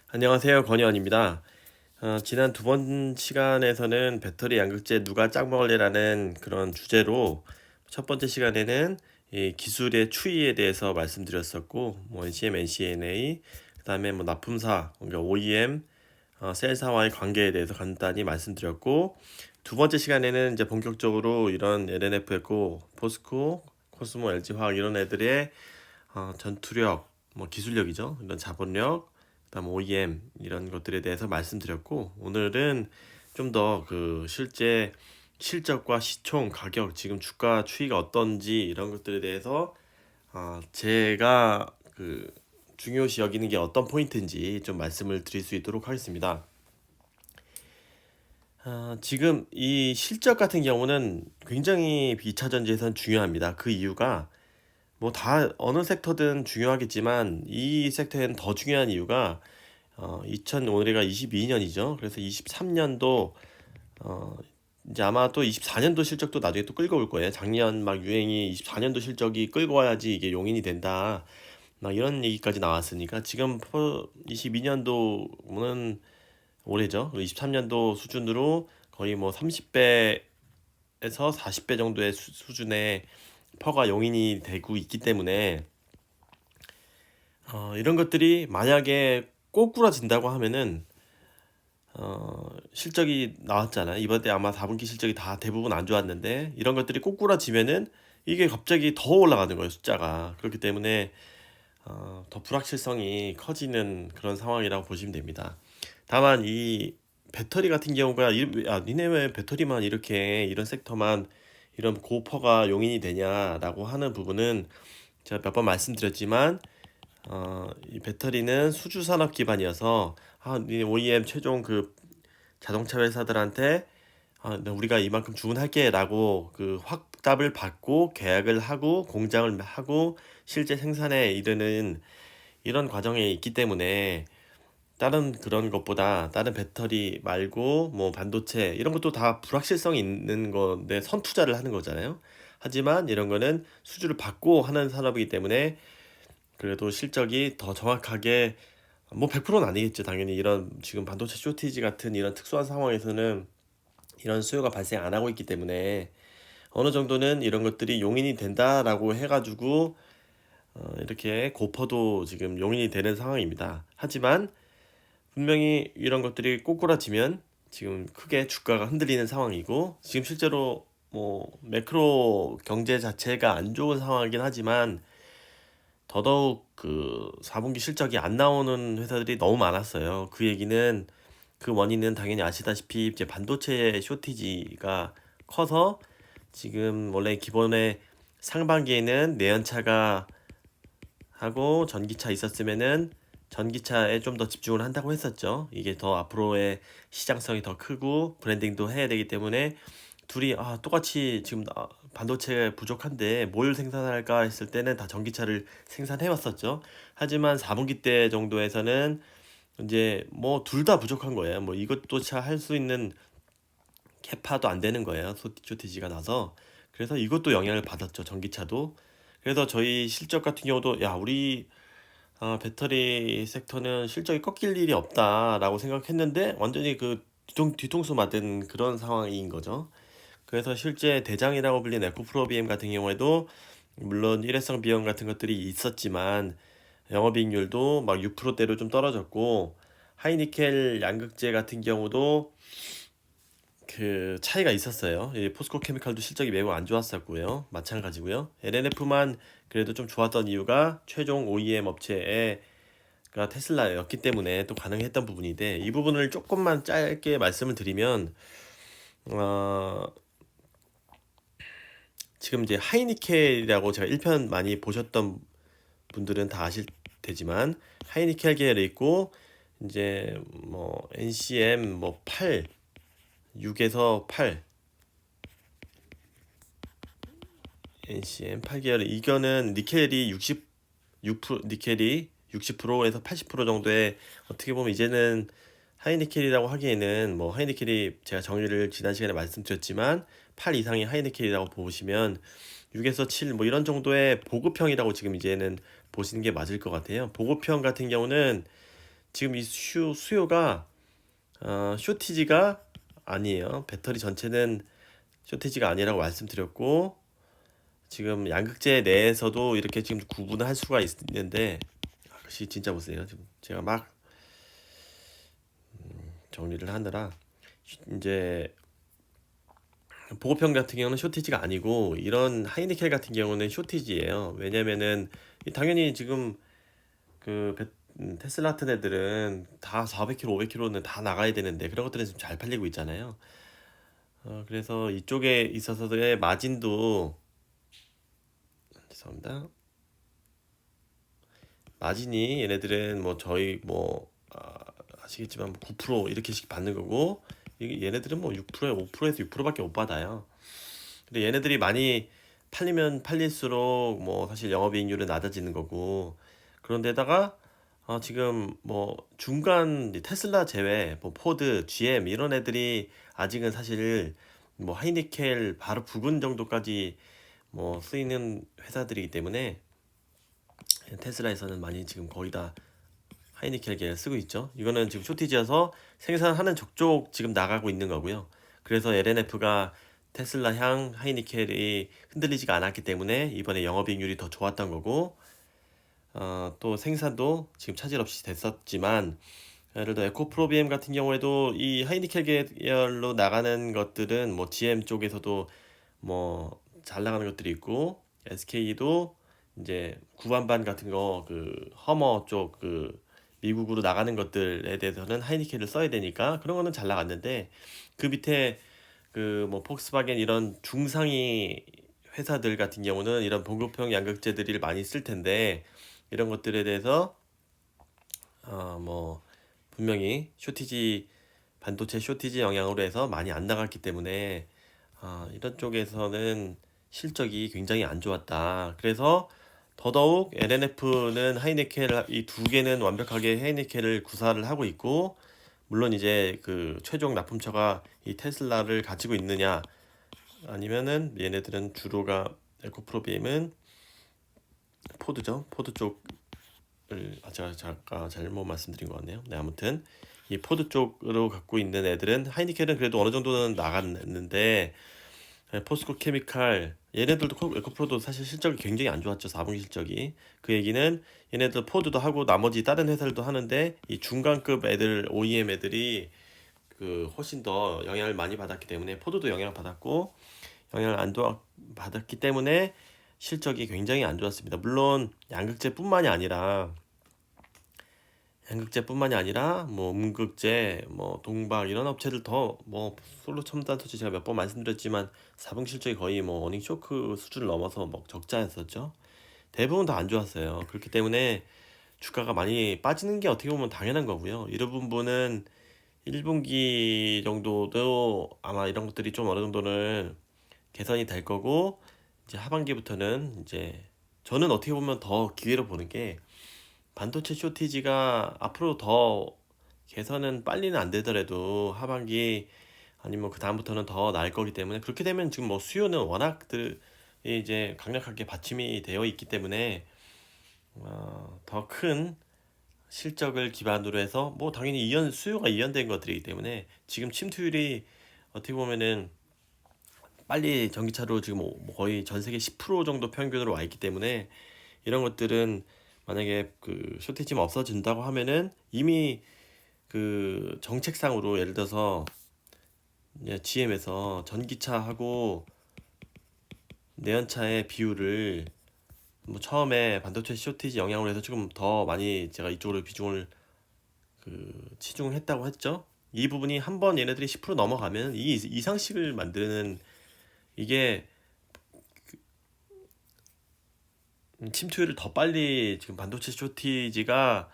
안녕하세요. 권희원입니다. 지난 두 번 시간에서는 배터리 양극재 누가 짝 먹을래라는 그런 주제로 첫 번째 시간에는 이 기술의 추이에 대해서 말씀드렸었고, 뭐 NCM, NCNA, 그다음에 뭐 납품사, 그러니까 OEM, 셀사와의 관계에 대해서 간단히 말씀드렸고, 두 번째 시간에는 이제 본격적으로 이런 LNF했고, 포스코, 코스모, LG화학 이런 애들의 전투력, 뭐 기술력이죠. 이런 자본력, 그다음 OEM 이런 것들에 대해서 말씀드렸고 오늘은 좀 더 그 실제 실적과 시총, 가격, 지금 주가 추이가 어떤지 이런 것들에 대해서 제가 그 중요시 여기는 게 어떤 포인트인지 좀 말씀을 드릴 수 있도록 하겠습니다. 지금 이 실적 같은 경우는 굉장히 2차 전지에선 중요합니다. 그 이유가 뭐 다 어느 섹터든 중요하겠지만 이 섹터에는 더 중요한 이유가 오늘이가 22년이죠. 그래서 23년도 어 이제 아마 또 24년도 실적도 나중에 또 끌고 올 거예요. 작년 막 유행이 24년도 실적이 끌고 와야지 이게 용인이 된다. 막 이런 얘기까지 나왔으니까 지금 22년도는 올해죠. 23년도 수준으로 거의 뭐 30배에서 40배 정도의 수준의 퍼가 용인이 되고 있기 때문에 이런 것들이 만약에 꼬꾸라진다고 하면은 실적이 나왔잖아요. 이번 에 아마 4분기 실적이 다 대부분 안 좋았는데 이런 것들이 꼬꾸라지면은 이게 갑자기 더 올라가는 거예요, 숫자가. 그렇기 때문에 더 불확실성이 커지는 그런 상황이라고 보시면 됩니다. 다만 이 배터리 같은 경우가 니네 왜 배터리만 이렇게 이런 sek터만 이런 고퍼가 용인이 되냐라고 하는 부분은 제가 몇 번 말씀드렸지만 이 배터리는 수주 산업 기반이어서 이 OEM 최종 그 자동차 회사들한테 우리가 이만큼 주문할게라고 그 확답을 받고 계약을 하고 공장을 하고 실제 생산에 이르는 이런 과정에 있기 때문에 다른 그런 것보다 다른 배터리 말고 뭐 반도체 이런 것도 다 불확실성이 있는 건데 선투자를 하는 거잖아요. 하지만 이런 거는 수주를 받고 하는 산업이기 때문에 그래도 실적이 더 정확하게 뭐 100%는 아니겠죠. 당연히 이런 지금 반도체 쇼티지 같은 이런 특수한 상황에서는 이런 수요가 발생 안 하고 있기 때문에 어느 정도는 이런 것들이 용인이 된다라고 해가지고 이렇게 고퍼도 지금 용인이 되는 상황입니다. 하지만 분명히 이런 것들이 꼬꾸라지면 지금 크게 주가가 흔들리는 상황이고 지금 실제로 뭐 매크로 경제 자체가 안 좋은 상황이긴 하지만 더더욱 그 4분기 실적이 안 나오는 회사들이 너무 많았어요. 그 얘기는 그 원인은 당연히 아시다시피 이제 반도체 쇼티지가 커서 지금 원래 기본에 상반기에는 내연차가 하고 전기차 있었으면은 전기차에 좀 더 집중을 한다고 했었죠. 이게 더 앞으로의 시장성이 더 크고 브랜딩도 해야 되기 때문에 둘이 똑같이 지금 반도체 부족한데 뭘 생산할까 했을 때는 다 전기차를 생산해 왔었죠. 하지만 4분기 때 정도에서는 이제 뭐 둘 다 부족한 거예요. 뭐 이것도 차 할 수 있는 캐파도 안 되는 거예요. 쇼티지가 나서. 그래서 이것도 영향을 받았죠. 전기차도. 그래서 저희 실적 같은 경우도 우리 배터리 섹터는 실적이 꺾일 일이 없다라고 생각했는데 완전히 그 뒤통수 맞은 그런 상황인 거죠. 그래서 실제 대장이라고 불린 에코프로비엠 같은 경우에도 물론 일회성 비용 같은 것들이 있었지만 영업이익률도 막 6%대로 좀 떨어졌고 하이니켈 양극재 같은 경우도 그 차이가 있었어요. 이 포스코 케미칼도 실적이 매우 안 좋았었고요. 마찬가지고요. LNF만 그래도 좀 좋았던 이유가 최종 OEM 업체가 테슬라였기 때문에 또 가능했던 부분인데 이 부분을 조금만 짧게 말씀을 드리면 어, 지금 이제 하이니켈이라고 제가 1편 많이 보셨던 분들은 다 아실 테지만 하이니켈 계열에 있고 이제 뭐 NCM 뭐 8, 6에서 8 NCM 8계열 이거는 니켈이 66% 니켈이 60%에서 80% 정도의 어떻게 보면 이제는 하이니켈이라고 하기에는 뭐 하이니켈이 제가 정의를 지난 시간에 말씀드렸지만 8 이상의 하이니켈이라고 보시면 6에서 7 뭐 이런 정도의 보급형이라고 지금 이제는 보시는 게 맞을 것 같아요. 보급형 같은 경우는 지금 이 수요가 쇼티지가 아니에요. 배터리 전체는 쇼티지가 아니라고 말씀드렸고, 지금 양극재 내에서도 이렇게 지금 구분을 할 수가 있는데, 글씨 진짜 보세요. 지금 제가 막 정리를 하느라 이제 보급형 같은 경우는 쇼티지가 아니고, 이런 하이니켈 같은 경우는 쇼티지예요. 왜냐면은 당연히 지금 테슬라 같은 애들은 다 400km, 500km는 다 나가야 되는데 그런 것들은 지금 잘 팔리고 있잖아요. 그래서 이쪽에 있어서의 마진도, 죄송합니다. 마진이 얘네들은 뭐 저희 뭐 아시겠지만 9% 이렇게씩 받는 거고, 얘네들은 뭐 6%에 5%에서 6%밖에 못 받아요. 근데 얘네들이 많이 팔리면 팔릴수록 뭐 사실 영업이익률은 낮아지는 거고, 그런데다가 지금 뭐 중간 테슬라 제외 뭐 포드, GM 이런 애들이 아직은 사실 뭐 하이니켈 바로 부근 정도까지 뭐 쓰이는 회사들이기 때문에 테슬라에서는 많이 지금 거의 다 하이니켈계를 쓰고 있죠. 이거는 지금 쇼티지여서 생산하는 족족 지금 나가고 있는 거고요. 그래서 LNF가 테슬라 향 하이니켈이 흔들리지가 않았기 때문에 이번에 영업이익률이 더 좋았던 거고, 또 생산도 지금 차질 없이 됐었지만, 예를 들어 에코프로비엠 같은 경우에도 이 하이니켈 계열로 나가는 것들은 뭐 GM 쪽에서도 뭐 잘 나가는 것들이 있고, SK도 이제 구반반 같은 거 허머 쪽 미국으로 나가는 것들에 대해서는 하이니켈을 써야 되니까 그런 거는 잘 나갔는데, 그 밑에 뭐 폭스바겐 이런 중상위 회사들 같은 경우는 이런 보급형 양극재들을 많이 쓸 텐데, 이런 것들에 대해서 뭐 분명히 반도체 쇼티지 영향으로 해서 많이 안 나갔기 때문에 이런 쪽에서는 실적이 굉장히 안 좋았다. 그래서 더더욱 LNF는 하이니켈, 이 두 개는 완벽하게 하이니켈을 구사를 하고 있고, 물론 이제 최종 납품처가 이 테슬라를 가지고 있느냐, 아니면은 얘네들은 주로가 에코프로비엠은 포드죠. 포드 쪽을 제가 잠깐 잘못 말씀드린 것 같네요. 네, 아무튼 이 포드 쪽으로 갖고 있는 애들은 하이니켈은 그래도 어느 정도는 나갔는데, 포스코 케미칼 얘네들도 에코프로도 사실 실적이 굉장히 안 좋았죠. 4분기 실적이. 그 얘기는 얘네들 포드도 하고 나머지 다른 회사들도 하는데, 이 중간급 애들 OEM 애들이 훨씬 더 영향을 많이 받았기 때문에, 포드도 영향을 받았고 영향을 안 받았기 때문에 실적이 굉장히 안 좋았습니다. 물론 양극재뿐만이 아니라 뭐 음극재, 뭐 동박 이런 업체들 더 뭐 솔로 첨단 소재 제가 몇 번 말씀드렸지만 4분기 실적이 거의 뭐 어닝 쇼크 수준을 넘어서 뭐 적자였었죠. 대부분 다 안 좋았어요. 그렇기 때문에 주가가 많이 빠지는 게 어떻게 보면 당연한 거고요. 이런 부분은 1분기 정도도 아마 이런 것들이 좀 어느 정도는 개선이 될 거고, 이제 하반기부터는 이제 저는 어떻게 보면 더 기회로 보는 게, 반도체 쇼티지가 앞으로 더 개선은 빨리는 안 되더라도 하반기 아니면 그 다음부터는 더 나을 거기 때문에, 그렇게 되면 지금 뭐 수요는 워낙 이제 강력하게 받침이 되어 있기 때문에 더 큰 실적을 기반으로 해서 뭐 당연히 수요가 이연된 것들이기 때문에, 지금 침투율이 어떻게 보면은 빨리 전기차로 지금 거의 전 세계 10% 정도 평균으로 와 있기 때문에, 이런 것들은 만약에 쇼티지만 없어진다고 하면은 이미 정책상으로 예를 들어서 GM에서 전기차하고 내연차의 비율을 뭐 처음에 반도체 쇼티지 영향으로 해서 조금 더 많이 제가 이쪽으로 비중을 치중했다고 했죠. 이 부분이 한번 얘네들이 10% 넘어가면 이 이상식을 만드는, 이게 침투율을 더 빨리, 지금 반도체 쇼티지가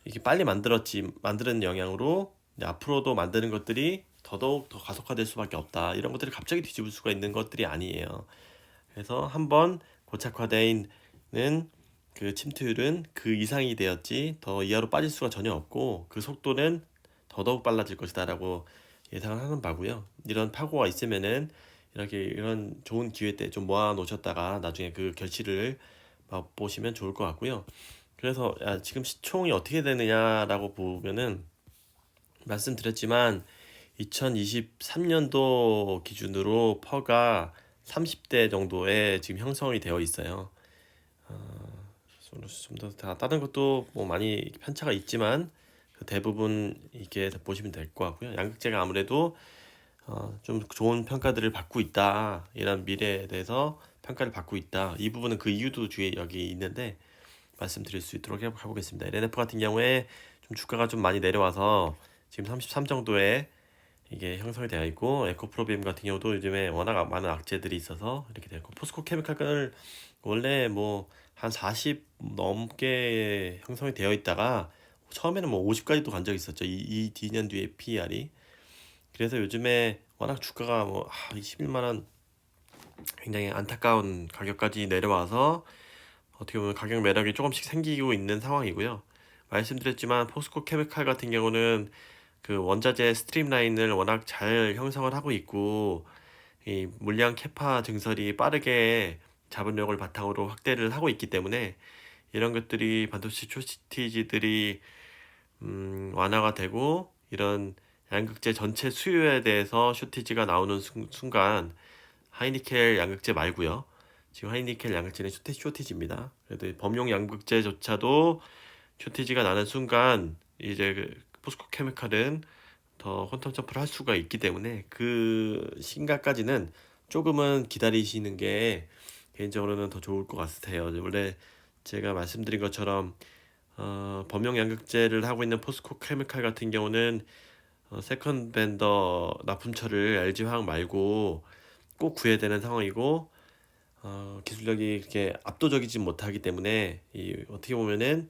이게 빨리 만드는 영향으로 이제 앞으로도 만드는 것들이 더더욱 더 가속화될 수밖에 없다. 이런 것들을 갑자기 뒤집을 수가 있는 것들이 아니에요. 그래서 한번 고착화되어 있는 침투율은 그 이상이 되었지 더 이하로 빠질 수가 전혀 없고, 그 속도는 더더욱 빨라질 것이다라고 예상을 하는 바고요. 이런 파고가 있으면은 이런 좋은 기회 때 좀 모아 놓으셨다가 나중에 그 결실을 맛보시면 좋을 것 같고요. 그래서 야, 지금 시총이 어떻게 되느냐라고 보면은 말씀드렸지만 2023년도 기준으로 퍼가 30대 정도에 지금 형성이 되어 있어요. 좀더 다른 것도 뭐 많이 편차가 있지만 그 대부분 이게 보시면 될 것 같고요. 양극재가 아무래도 좀 좋은 평가들을 받고 있다. 이런 미래에 대해서 평가를 받고 있다. 이 부분은 그 이유도 뒤에 여기 있는데 말씀드릴 수 있도록 해보겠습니다. LNF 같은 경우에 좀 주가가 좀 많이 내려와서 지금 33 정도에 이게 형성이 되어 있고, 에코프로비움 같은 경우도 요즘에 워낙 많은 악재들이 있어서 이렇게 되고, 포스코 케미칼은 원래 뭐 한 40 넘게 형성이 되어 있다가 처음에는 뭐 50까지도 간 적이 있었죠. 이 D년 뒤에 PER이. 그래서 요즘에 워낙 주가가 뭐 21만 원 굉장히 안타까운 가격까지 내려와서 어떻게 보면 가격 매력이 조금씩 생기고 있는 상황이고요. 말씀드렸지만 포스코 케미칼 같은 경우는 그 원자재 스트림라인을 워낙 잘 형성을 하고 있고, 이 물량 캐파 증설이 빠르게 자본력을 바탕으로 확대를 하고 있기 때문에 이런 것들이 반도체 쇼티지들이 완화가 되고, 이런 양극재 전체 수요에 대해서 쇼티지가 나오는 순간 하이니켈 양극재 말고요. 지금 하이니켈 양극재는 쇼티지입니다. 그래도 범용 양극재조차도 쇼티지가 나는 순간 이제 그 포스코 케미칼은 더 퀀텀 점프를 할 수가 있기 때문에 그 시간까지는 조금은 기다리시는 게 개인적으로는 더 좋을 것 같아요. 원래 제가 말씀드린 것처럼 범용 양극재를 하고 있는 포스코 케미칼 같은 경우는 세컨 벤더 납품처를 LG화학 말고 꼭 구해야 되는 상황이고, 기술력이 그렇게 압도적이지 못하기 때문에 어떻게 보면은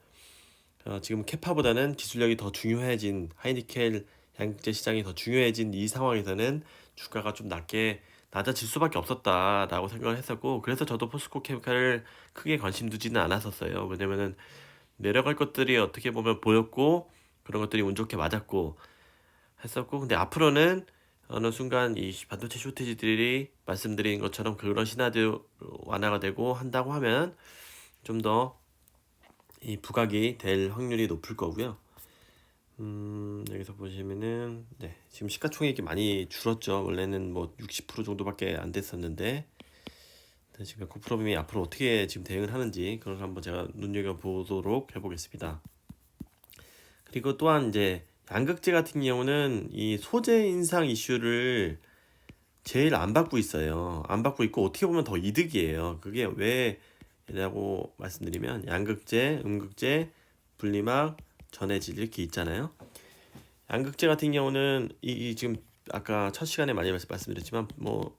지금 캐파보다는 기술력이 더 중요해진, 하이니켈 양극재 시장이 더 중요해진 이 상황에서는 주가가 좀 낮아질 수밖에 없었다라고 생각을 했었고, 그래서 저도 포스코 케미칼을 크게 관심 두지는 않았었어요. 왜냐면은 내려갈 것들이 어떻게 보면 보였고, 그런 것들이 운 좋게 맞았고 했었고, 근데 앞으로는 어느 순간 이 반도체 쇼티지들이 말씀드린 것처럼 그런 시나리오 완화가 되고 한다고 하면 좀 더 이 부각이 될 확률이 높을 거고요. 여기서 보시면은 네, 지금 시가총액이 많이 줄었죠. 원래는 뭐 60% 정도밖에 안 됐었는데, 네, 지금 코프로빔이 앞으로 어떻게 지금 대응을 하는지 그걸 한번 제가 눈여겨 보도록 해보겠습니다. 그리고 또한 이제 양극재 같은 경우는 이 소재 인상 이슈를 제일 안 받고 있어요. 안 받고 있고 어떻게 보면 더 이득이에요. 그게 왜냐고 말씀드리면 양극재, 음극재, 분리막, 전해질 이렇게 있잖아요. 양극재 같은 경우는 이 지금 아까 첫 시간에 많이 말씀드렸지만 뭐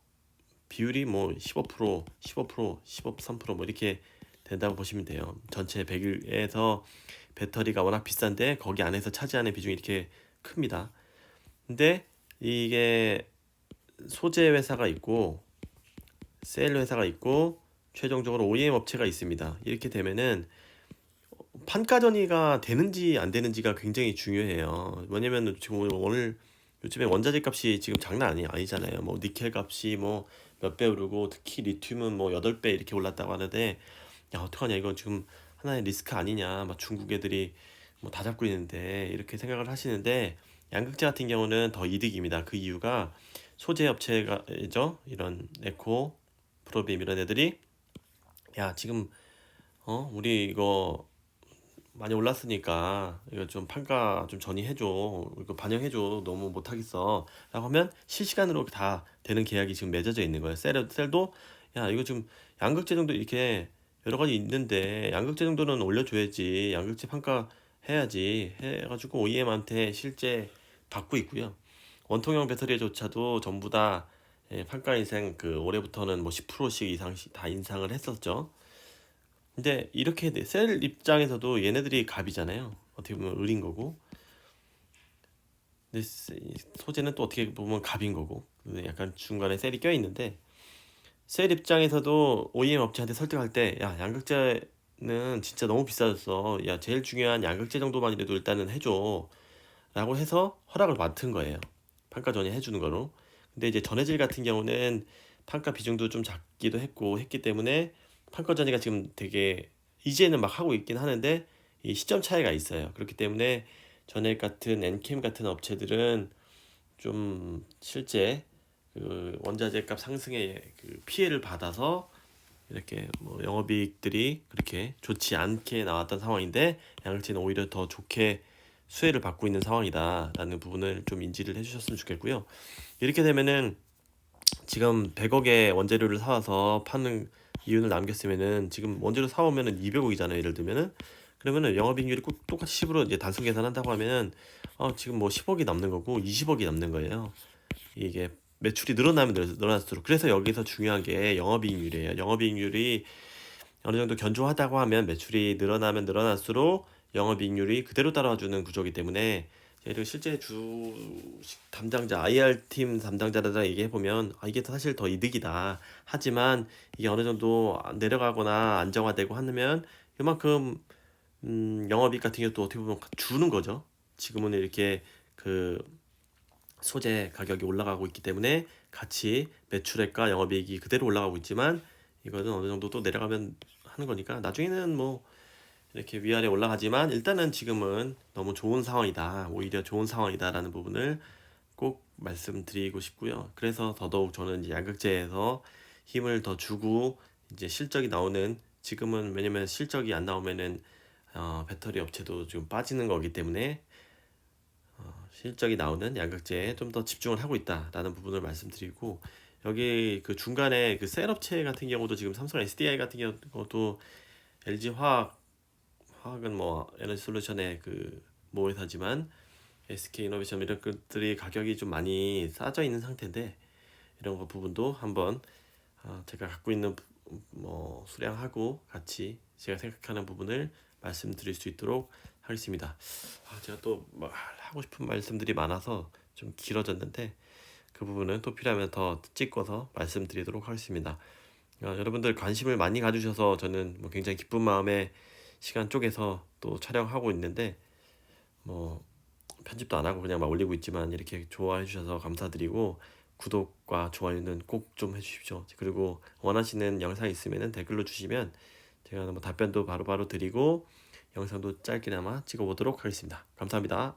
비율이 뭐 15%, 15%, 13%뭐 이렇게 된다고 보시면 돼요. 전체 100일에서 배터리가 워낙 비싼데 거기 안에서 차지하는 비중이 이렇게 큽니다. 근데 이게 소재 회사가 있고 셀 회사가 있고 최종적으로 OEM 업체가 있습니다. 이렇게 되면은 판가 전이가 되는지 안 되는지가 굉장히 중요해요. 왜냐면 지금 오늘 요즘에 원자재 값이 지금 장난 아니잖아요. 뭐 니켈 값이 뭐 몇 배 오르고 특히 리튬은 뭐 8배 이렇게 올랐다고 하는데, 야 어떡하냐, 이건 지금 하나의 리스크 아니냐, 막 중국 애들이 뭐 다 잡고 있는데 이렇게 생각을 하시는데, 양극재 같은 경우는 더 이득입니다. 그 이유가 소재 업체가죠. 이런 에코, 프로빔 이런 애들이 야 지금 우리 이거 많이 올랐으니까 이거 좀 판가 좀 전이해줘, 이거 반영해줘, 너무 못하겠어 라고 하면 실시간으로 다 되는 계약이 지금 맺어져 있는 거예요. 셀도 야 이거 지금 양극재 정도 이렇게 여러 가지 있는데 양극재 정도는 올려줘야지, 양극재 판가 해야지 해가지고 OEM한테 실제 받고 있고요. 원통형 배터리조차도 전부 다 판가 인상, 그 올해부터는 뭐 10%씩 이상씩 다 인상을 했었죠. 근데 이렇게 셀 입장에서도 얘네들이 갑이잖아요. 어떻게 보면 을인 거고, 근데 소재는 또 어떻게 보면 갑인 거고, 근데 약간 중간에 셀이 껴 있는데, 셀 입장에서도 OEM 업체한테 설득할 때, 야 양극재는 진짜 너무 비싸졌어, 야 제일 중요한 양극재 정도만이라도 일단은 해줘 라고 해서 허락을 맡은 거예요. 판가 전에 해주는 거로. 근데 이제 전해질 같은 경우는 판가 비중도 좀 작기도 했기 때문에 판가 전이가 지금 되게 이제는 막 하고 있긴 하는데, 이 시점 차이가 있어요. 그렇기 때문에 전액 같은 엔캠 같은 업체들은 좀 실제 그 원자재 값 상승에 그 피해를 받아서 이렇게 뭐 영업이익들이 그렇게 좋지 않게 나왔던 상황인데, 양극재는 오히려 더 좋게 수혜를 받고 있는 상황이다라는 부분을 좀 인지를 해주셨으면 좋겠고요. 이렇게 되면은 지금 100억의 원재료를 사와서 파는 이윤을 남겼으면은, 지금 원재료 사오면은 200억이잖아요. 예를 들면은, 그러면은 영업이익률이 꼭 똑같이 10으로 이제 단순 계산한다고 하면은 지금 뭐 10억이 남는 거고 20억이 남는 거예요. 이게 매출이 늘어나면 늘어날수록. 그래서 여기서 중요한 게 영업이익률이에요. 영업이익률이 어느 정도 견조하다고 하면 매출이 늘어나면 늘어날수록 영업이익률이 그대로 따라와주는 구조이기 때문에, 저희도 실제 주식 담당자, IR팀 담당자들이랑 얘기해보면 이게 사실 더 이득이다. 하지만 이게 어느 정도 내려가거나 안정화되고 하면 그만큼 영업이익 같은 경우도 어떻게 보면 주는 거죠. 지금은 이렇게 그 소재 가격이 올라가고 있기 때문에 같이 매출액과 영업이익이 그대로 올라가고 있지만, 이거는 어느 정도 또 내려가면 하는 거니까 나중에는 뭐 이렇게 위아래 올라가지만 일단은 지금은 너무 좋은 상황이다, 오히려 좋은 상황이다라는 부분을 꼭 말씀드리고 싶고요. 그래서 더더욱 저는 이제 양극재에서 힘을 더 주고, 이제 실적이 나오는, 지금은 왜냐면 실적이 안 나오면은 배터리 업체도 지금 빠지는 거기 때문에 실적이 나오는 양극재에 좀 더 집중을 하고 있다라는 부분을 말씀드리고, 여기 그 중간에 그 셀 업체 같은 경우도 지금 삼성 SDI 같은 경우도 LG 화학은 뭐 에너지 솔루션의 그 모회사지만 SK 이노베이션 이런 것들이 가격이 좀 많이 싸져 있는 상태인데, 이런 거 부분도 한번 제가 갖고 있는 뭐 수량하고 같이 제가 생각하는 부분을 말씀드릴 수 있도록 하겠습니다. 제가 또 하고 싶은 말씀들이 많아서 좀 길어졌는데, 그 부분은 또 필요하면 더 찍어서 말씀드리도록 하겠습니다. 여러분들 관심을 많이 가주셔서 저는 뭐 굉장히 기쁜 마음에 시간 쪼개서 또 촬영하고 있는데, 뭐 편집도 안 하고 그냥 막 올리고 있지만 이렇게 좋아해 주셔서 감사드리고, 구독과 좋아요는 꼭 좀 해주십시오. 그리고 원하시는 영상 있으면 댓글로 주시면 제가 뭐 답변도 바로바로 드리고 영상도 짧게나마 찍어보도록 하겠습니다. 감사합니다.